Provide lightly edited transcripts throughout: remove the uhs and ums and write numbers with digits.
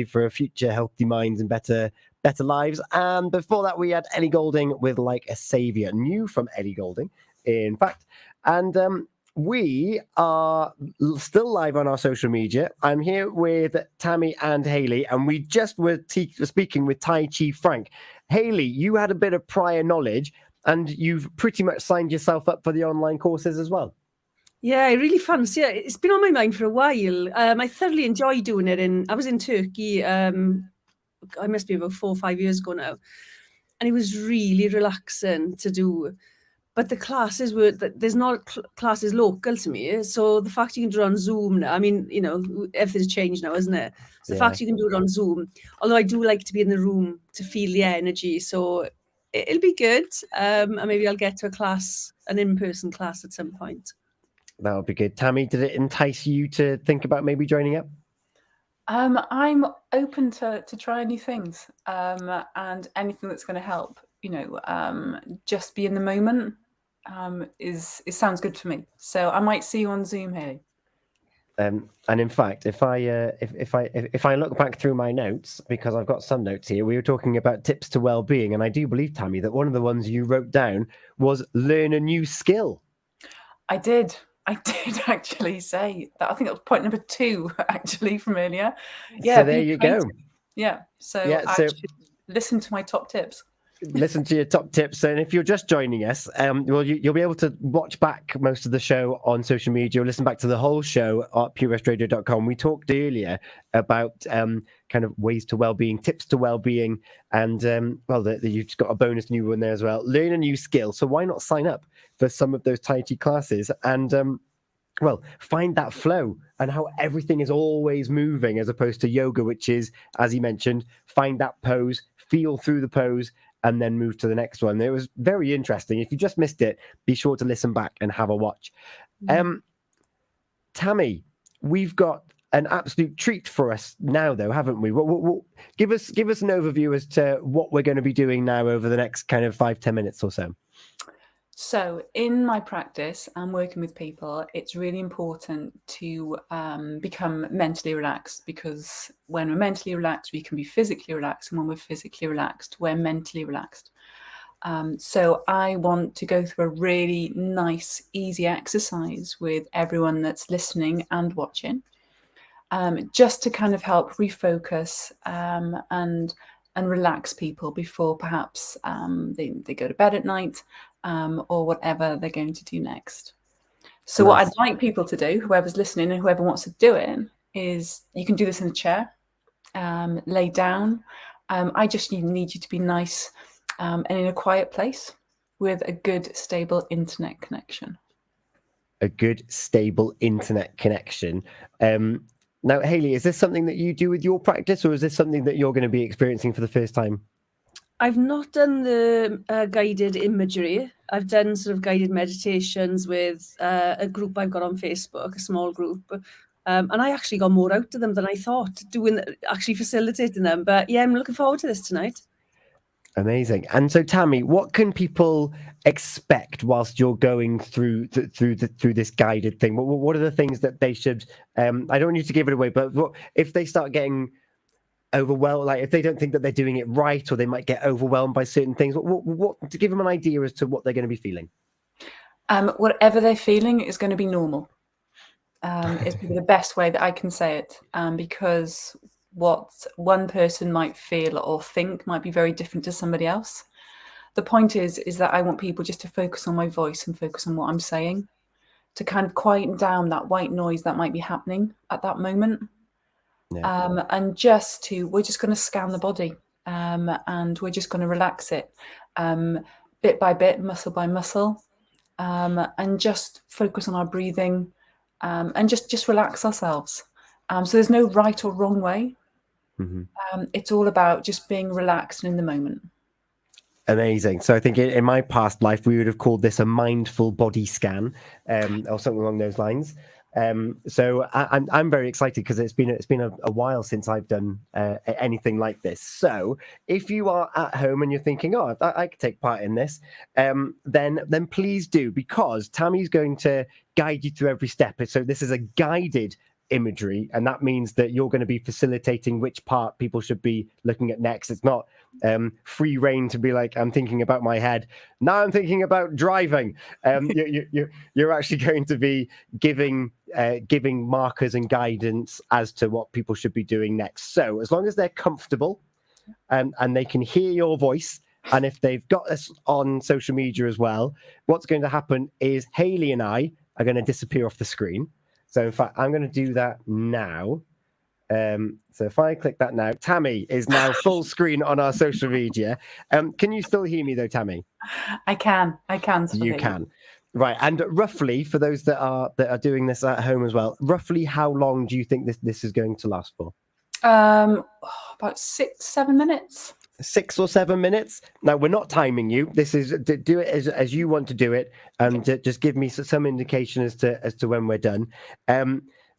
for a future healthy minds and better lives. And before that, we had Ellie Goulding with Like a Saviour, new from Ellie Goulding, in fact. And we are still live on our social media. I'm here with Tammy and Hayley, and we just were speaking with Tai Chi Frank. Hayley, you had a bit of prior knowledge, and you've pretty much signed yourself up for the online courses as well. Yeah, I really fancy it. It's been on my mind for a while. I thoroughly enjoyed doing it. I was in Turkey, I must be about 4 or 5 years ago now. And it was really relaxing to do. But the classes there's not classes local to me. So the fact you can do it on Zoom now, I mean, everything's changed now, isn't it? So the fact you can do it on Zoom, although I do like to be in the room to feel the energy. So it'll be good. And maybe I'll get to an in-person class at some point. That would be good. Tammy, did it entice you to think about maybe joining up? I'm open to try new things and anything that's going to help. Just be in the moment. It sounds good to me. So I might see you on Zoom, Hayley. And in fact, if I look back through my notes, because I've got some notes here, we were talking about tips to well-being, and I do believe, Tammy, that one of the ones you wrote down was learn a new skill. I did actually say that. I think that was point number 2, actually, from earlier. Yeah. So there you go. Yeah. So I should listen to my top tips. Listen to your top tips. And if you're just joining us, you'll be able to watch back most of the show on social media, or listen back to the whole show at purewestradio.com. We talked earlier about kind of ways to well-being, tips to well-being, and you've got a bonus new one there as well. Learn a new skill. So why not sign up for some of those Tai Chi classes and find that flow and how everything is always moving, as opposed to yoga, which is, as he mentioned, find that pose, feel through the pose, and then move to the next one. It was very interesting. If you just missed it, be sure to listen back and have a watch. Tammy, we've got an absolute treat for us now, though, haven't we? Give us an overview as to what we're going to be doing now over the next kind of 5-10 minutes or so. So in my practice and working with people, it's really important to become mentally relaxed, because when we're mentally relaxed, we can be physically relaxed. And when we're physically relaxed, we're mentally relaxed. So I want to go through a really nice, easy exercise with everyone that's listening and watching, just to kind of help refocus and relax people before perhaps they go to bed at night. Or whatever they're going to do next. So What I'd like people to do, whoever's listening and whoever wants to do it, is you can do this in a chair, lay down. I just need you to be nice and in a quiet place with a good, stable internet connection. A good, stable internet connection. Now, Hayley, is this something that you do with your practice, or is this something that you're going to be experiencing for the first time? I've not done the guided imagery. I've done sort of guided meditations with a group I've got on Facebook, a small group. And I actually got more out of them than I thought, actually facilitating them. But yeah, I'm looking forward to this tonight. Amazing. And so, Tammy, what can people expect whilst you're going through this guided thing? What are the things that they should? I don't want you to give it away, but if they start getting overwhelmed, like if they don't think that they're doing it right, or they might get overwhelmed by certain things, what to give them an idea as to what they're going to be feeling? Whatever they're feeling is going to be normal. It's the best way that I can say it, because what one person might feel or think might be very different to somebody else. The point is that I want people just to focus on my voice and focus on what I'm saying, to kind of quieten down that white noise that might be happening at that moment. Yeah. And we're just going to scan the body, and we're just going to relax it bit by bit, muscle by muscle, and just focus on our breathing, and just relax ourselves. So there's no right or wrong way. Mm-hmm. It's all about just being relaxed and in the moment. Amazing. So I think in my past life, we would have called this a mindful body scan, or something along those lines. So I'm very excited, because it's been a while since I've done anything like this. So if you are at home and you're thinking, oh, I could take part in this, then please do, because Tammy's going to guide you through every step. So this is a guided imagery, and that means that you're going to be facilitating which part people should be looking at next. It's not free reign to be like, I'm thinking about my head, now I'm thinking about driving. You're actually going to be giving markers and guidance as to what people should be doing next. So as long as they're comfortable and they can hear your voice, and if they've got us on social media as well, what's going to happen is Hayley and I are going to disappear off the screen. So in fact, I'm going to do that now. So if I click that now, Tammy is now full screen on our social media. Can you still hear me though, Tammy? I can. Still You hear can. Right. And roughly, for those that are doing this at home as well, roughly how long do you think this is going to last for? About 6-7 minutes. 6 or 7 minutes. Now, we're not timing you. This is do it as you want to do it, and just give me some indication as to when we're done.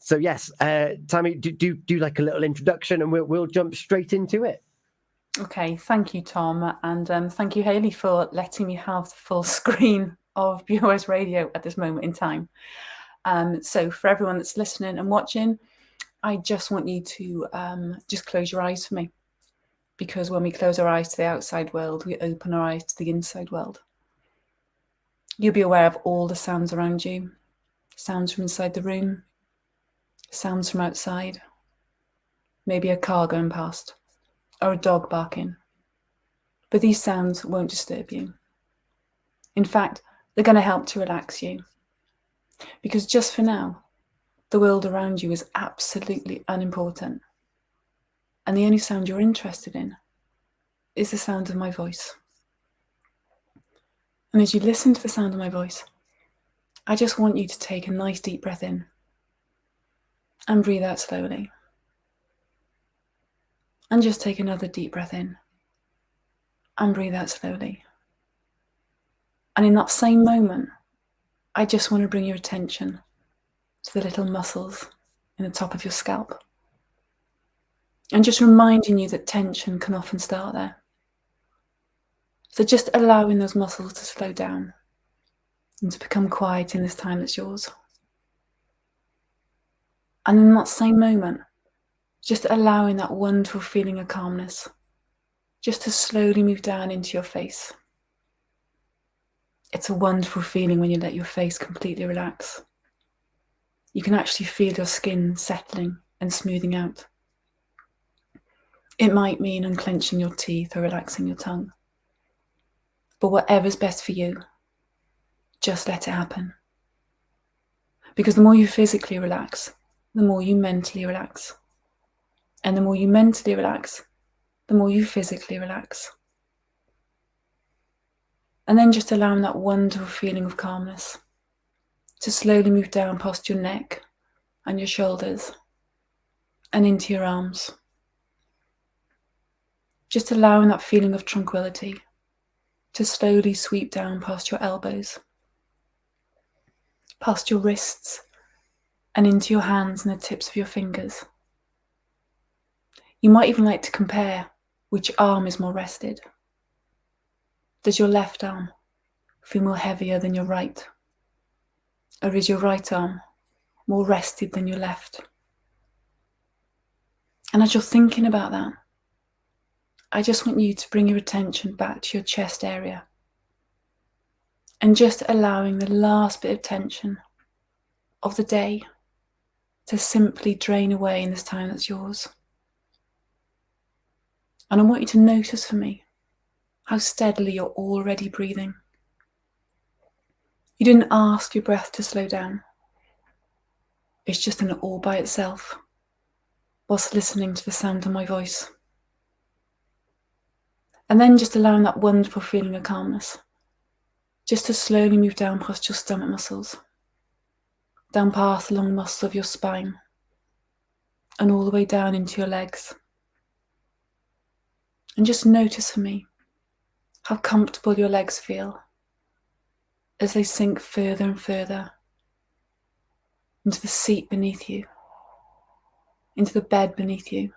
So yes, Tammy, do like a little introduction, and we'll jump straight into it. Okay, thank you, Tom, and thank you, Hayley, for letting me have the full screen of BOS Radio at this moment in time. So for everyone that's listening and watching, I just want you to just close your eyes for me. Because when we close our eyes to the outside world, we open our eyes to the inside world. You'll be aware of all the sounds around you, sounds from inside the room, sounds from outside, maybe a car going past, or a dog barking. But these sounds won't disturb you. In fact, they're going to help to relax you. Because just for now, the world around you is absolutely unimportant. And the only sound you're interested in is the sound of my voice. And as you listen to the sound of my voice, I just want you to take a nice deep breath in and breathe out slowly. And just take another deep breath in and breathe out slowly. And in that same moment, I just want to bring your attention to the little muscles in the top of your scalp. And just reminding you that tension can often start there. So just allowing those muscles to slow down and to become quiet in this time that's yours. And in that same moment, just allowing that wonderful feeling of calmness just to slowly move down into your face. It's a wonderful feeling when you let your face completely relax. You can actually feel your skin settling and smoothing out. It might mean unclenching your teeth or relaxing your tongue. But whatever's best for you, just let it happen. Because the more you physically relax, the more you mentally relax. And the more you mentally relax, the more you physically relax. And then just allowing that wonderful feeling of calmness to slowly move down past your neck and your shoulders and into your arms. Just allowing that feeling of tranquility to slowly sweep down past your elbows, past your wrists, and into your hands and the tips of your fingers. You might even like to compare which arm is more rested. Does your left arm feel more heavier than your right? Or is your right arm more rested than your left? And as you're thinking about that, I just want you to bring your attention back to your chest area and just allowing the last bit of tension of the day to simply drain away in this time that's yours. And I want you to notice for me how steadily you're already breathing. You didn't ask your breath to slow down. It's just in it all by itself, whilst listening to the sound of my voice. And then just allowing that wonderful feeling of calmness just to slowly move down past your stomach muscles, down past the long muscles of your spine, and all the way down into your legs. And just notice for me how comfortable your legs feel as they sink further and further into the seat beneath you, into the bed beneath you.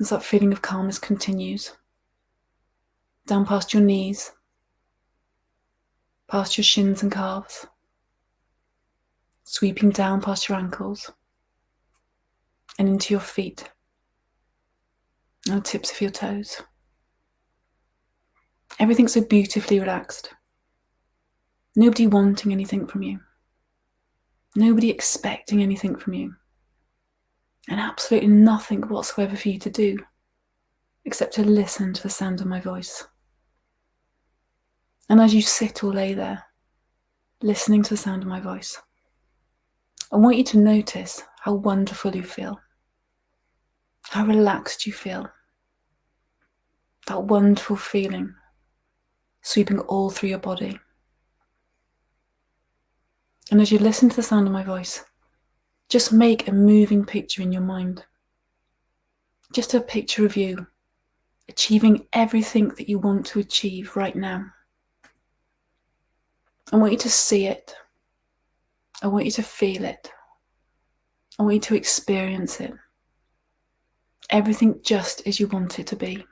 As that feeling of calmness continues, down past your knees, past your shins and calves, sweeping down past your ankles and into your feet and the tips of your toes. Everything's so beautifully relaxed. Nobody wanting anything from you. Nobody expecting anything from you. And absolutely nothing whatsoever for you to do except to listen to the sound of my voice. And as you sit or lay there, listening to the sound of my voice, I want you to notice how wonderful you feel, how relaxed you feel, that wonderful feeling sweeping all through your body. And as you listen to the sound of my voice, just make a moving picture in your mind. Just a picture of you achieving everything that you want to achieve right now. I want you to see it. I want you to feel it. I want you to experience it. Everything just as you want it to be.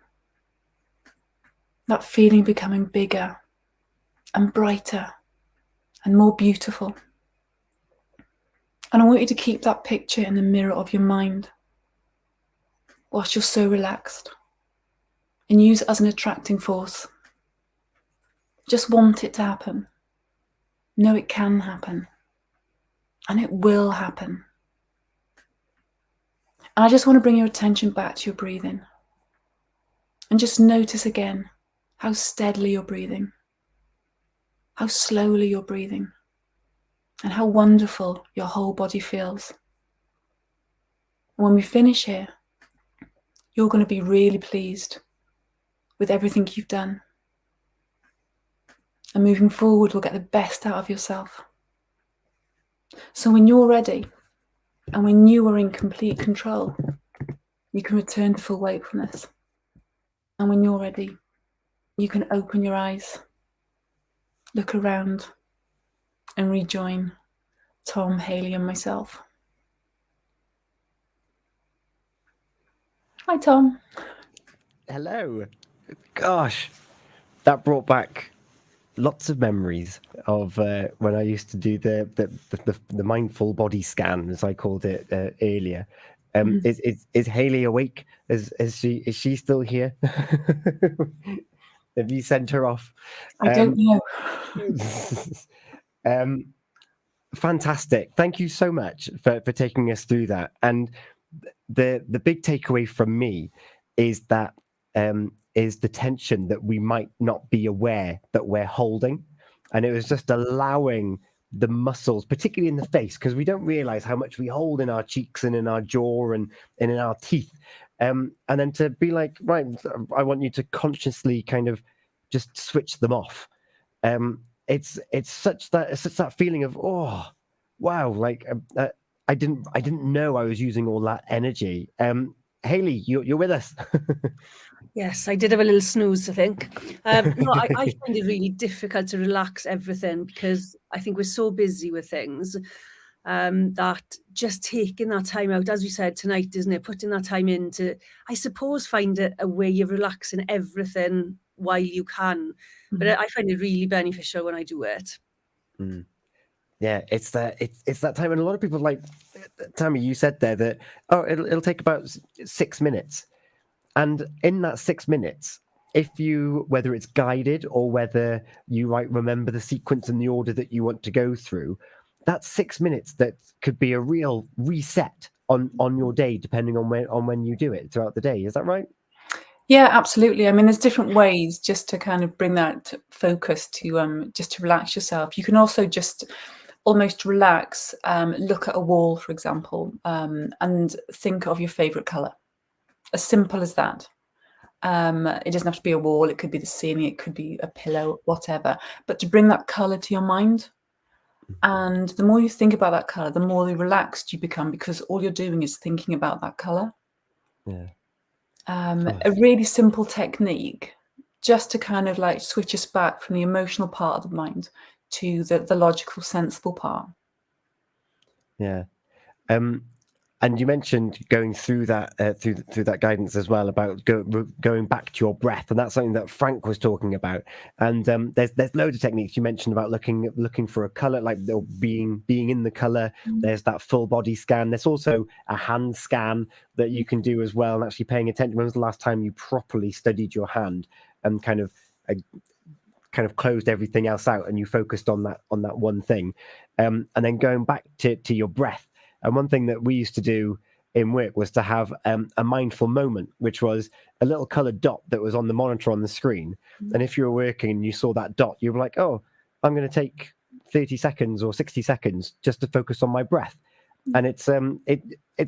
That feeling becoming bigger and brighter and more beautiful. And I want you to keep that picture in the mirror of your mind whilst you're so relaxed, and use it as an attracting force. Just want it to happen. Know it can happen. And it will happen. And I just want to bring your attention back to your breathing. And just notice again how steadily you're breathing, how slowly you're breathing, and how wonderful your whole body feels. And when we finish here, you're going to be really pleased with everything you've done. And moving forward, we'll get the best out of yourself. So when you're ready, and when you are in complete control, you can return to full wakefulness. And when you're ready, you can open your eyes, look around, and rejoin Tom, Hayley, and myself. Hi, Tom. Hello. Gosh, that brought back lots of memories of when I used to do the mindful body scan, as I called it earlier. Is Hayley awake? Is she still here? Have you sent her off? I don't know. Fantastic. Thank you so much for taking us through that. And the big takeaway from me is that is the tension that we might not be aware that we're holding. And it was just allowing the muscles, particularly in the face, because we don't realize how much we hold in our cheeks and in our jaw and in our teeth. And then to be like, right, I want you to consciously kind of just switch them off. It's such that feeling of, oh, wow, like I didn't know I was using all that energy. Hayley, you're with us. Yes, I did have a little snooze, I think. No, I find it really difficult to relax everything because I think we're so busy with things that just taking that time out, as we said tonight, isn't it? Putting that time in to, I suppose, find a way of relaxing everything while you can. But I find it really beneficial when I do it. Mm. Yeah, it's that time, and a lot of people, like Tammy, you said there that it'll take about 6 minutes, and in that 6 minutes, if you, whether it's guided or whether you remember the sequence and the order that you want to go through, that's 6 minutes that could be a real reset on your day, depending on when you do it throughout the day. Is that right? Yeah, absolutely. I mean, there's different ways just to kind of bring that focus to just to relax yourself. You can also just almost relax, look at a wall, for example, and think of your favorite color. As simple as that. It doesn't have to be a wall. It could be the ceiling. It could be a pillow, whatever. But to bring that color to your mind. And the more you think about that color, the more relaxed you become, because all you're doing is thinking about that color. Yeah. A really simple technique just to kind of like switch us back from the emotional part of the mind to the logical, sensible part. Yeah. And you mentioned going through that through that guidance as well about going back to your breath, and that's something that Frank was talking about. And there's loads of techniques you mentioned about looking for a color, like being in the color. There's that full body scan. There's also a hand scan that you can do as well, and actually paying attention. When was the last time you properly studied your hand and kind of closed everything else out and you focused on that one thing, and then going back to your breath. And one thing that we used to do in work was to have a mindful moment, which was a little colored dot that was on the monitor on the screen. And if you were working and you saw that dot, you were like, oh, I'm going to take 30 seconds or 60 seconds just to focus on my breath. And it's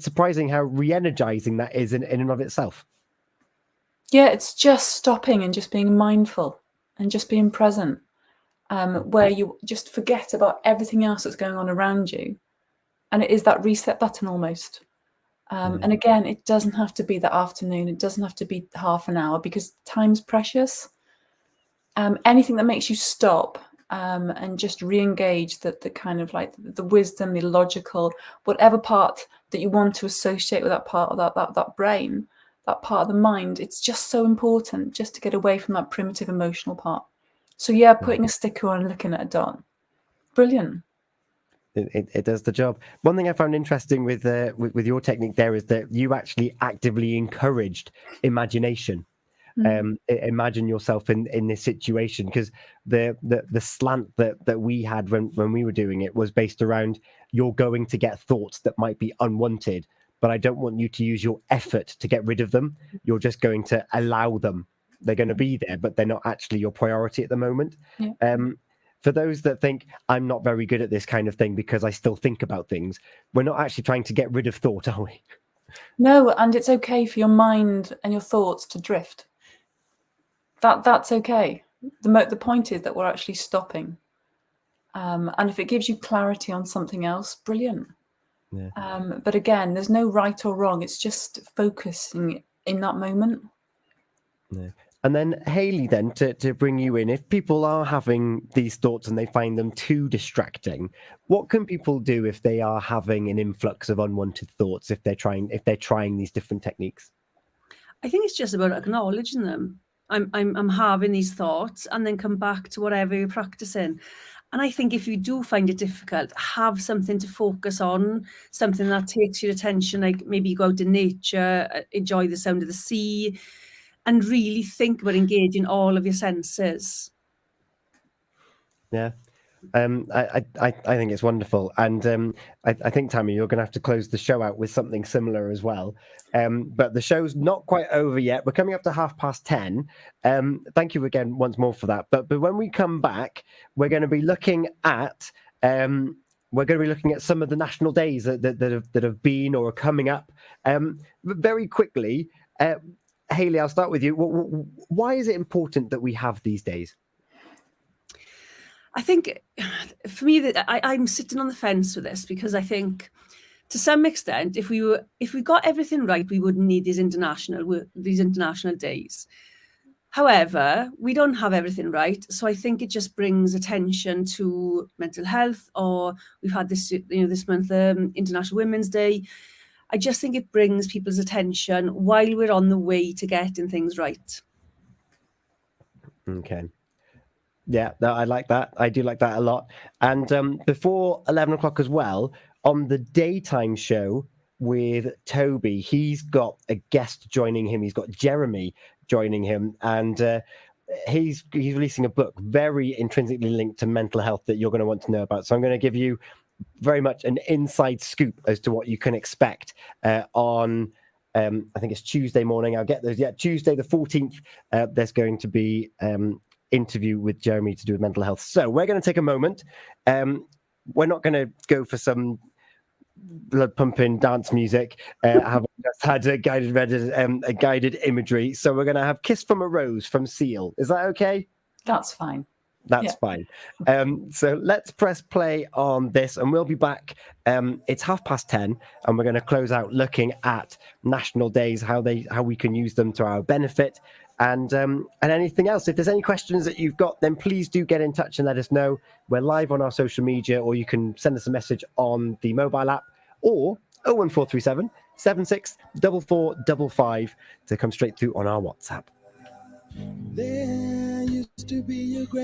surprising how re-energizing that is in and of itself. Yeah, it's just stopping and just being mindful and just being present, where you just forget about everything else that's going on around you. And it is that reset button almost. And again, it doesn't have to be the afternoon. It doesn't have to be half an hour, because time's precious. Anything that makes you stop and just re-engage the kind of like the wisdom, the logical, whatever part that you want to associate with that part of that brain, that part of the mind, it's just so important just to get away from that primitive emotional part. So yeah, putting a sticker on and looking at a dot, brilliant. It does the job. One thing I found interesting with your technique there is that you actually actively encouraged imagination. Imagine yourself in this situation, because the slant that we had when we were doing it was based around, you're going to get thoughts that might be unwanted, but I don't want you to use your effort to get rid of them. You're just going to allow them. They're going to be there, but they're not actually your priority at the moment. For those that think I'm not very good at this kind of thing because I still think about things, we're not actually trying to get rid of thought, are we? No, and it's okay for your mind and your thoughts to drift. That's okay. The point is that we're actually stopping. And if it gives you clarity on something else, brilliant. But again, there's no right or wrong. It's just focusing in that moment. And then Hayley, then to bring you in, if people are having these thoughts and they find them too distracting, what can people do if they are having an influx of unwanted thoughts, if they're trying these different techniques? I think it's just about acknowledging them. I'm having these thoughts, and then come back to whatever you're practicing. And I think if you do find it difficult, have something to focus on, something that takes your attention, like maybe you go out in nature, enjoy the sound of the sea, and really think about engaging all of your senses. Yeah. I think it's wonderful, and I think, Tammy, you're going to have to close the show out with something similar as well. But the show's not quite over yet. We're coming up to 10:30. Thank you again once more for that. But when we come back, we're going to be looking at some of the national days that have been or are coming up. Very quickly, Hayley, I'll start with you. Why is it important that we have these days? I think for me that I'm sitting on the fence with this, because I think to some extent, if we got everything right, we wouldn't need these international days. However, we don't have everything right, so I think it just brings attention to mental health. Or we've had this month, International Women's Day. I just think it brings people's attention while we're on the way to getting things right. Okay. Yeah, no, I like that. I do like that a lot. And before 11 o'clock as well, on the daytime show with Toby, he's got a guest joining him. He's got Jeremy joining him, and he's releasing a book very intrinsically linked to mental health that you're going to want to know about. So I'm going to give you very much an inside scoop as to what you can expect on I think it's Tuesday morning. I'll get those. Yeah, Tuesday the 14th. There's going to be interview with Jeremy to do with mental health. So we're going to take a moment. We're not going to go for some blood pumping dance music. Have just had a guided imagery. So we're going to have "Kiss from a Rose" from Seal. Is that okay? That's fine. That's fine. So let's press play on this, and we'll be back. It's 10:30, and we're going to close out looking at national days, how we can use them to our benefit, and anything else. If there's any questions that you've got, then please do get in touch and let us know. We're live on our social media, or you can send us a message on the mobile app, or 01437 764455 to come straight through on our WhatsApp. There used to be a great